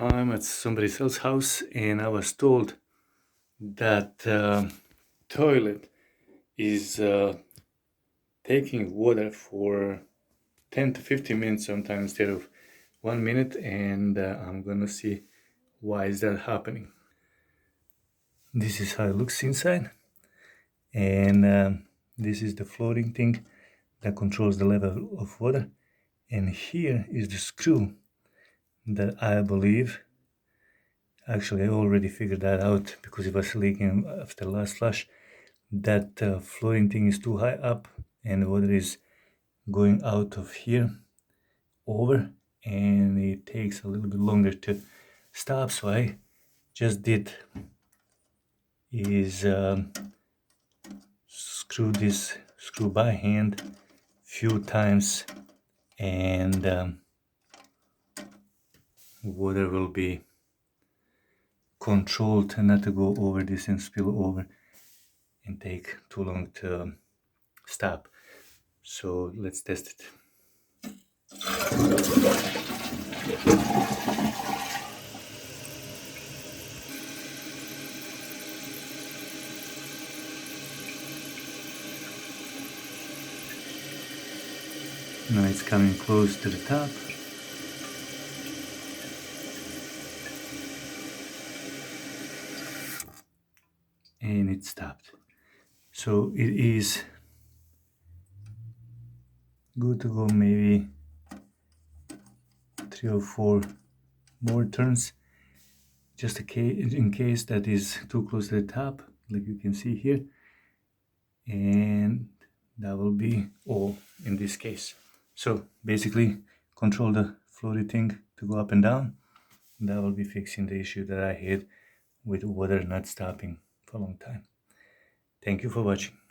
I'm at somebody else's house and I was told that toilet is taking water for 10 to 15 minutes sometimes instead of 1 minute, and I'm gonna see why is that happening. This is how it looks inside, and this is the floating thing that controls the level of water, and here is the screw that I believe, actually I already figured that out because it was leaking after the last flush, that floating thing is too high up and the water is going out of here over, and it takes a little bit longer to stop. So I just did is screw this screw by hand few times, and water will be controlled not to go over this and spill over and take too long to stop. So let's test it. Now it's coming close to the top. And it stopped. So it is good to go maybe 3 or 4 more turns, just in case that is too close to the top, like you can see here. And that will be all in this case. So basically control the floaty thing to go up and down. That will be fixing the issue that I had with water not stopping for a long time. Thank you for watching.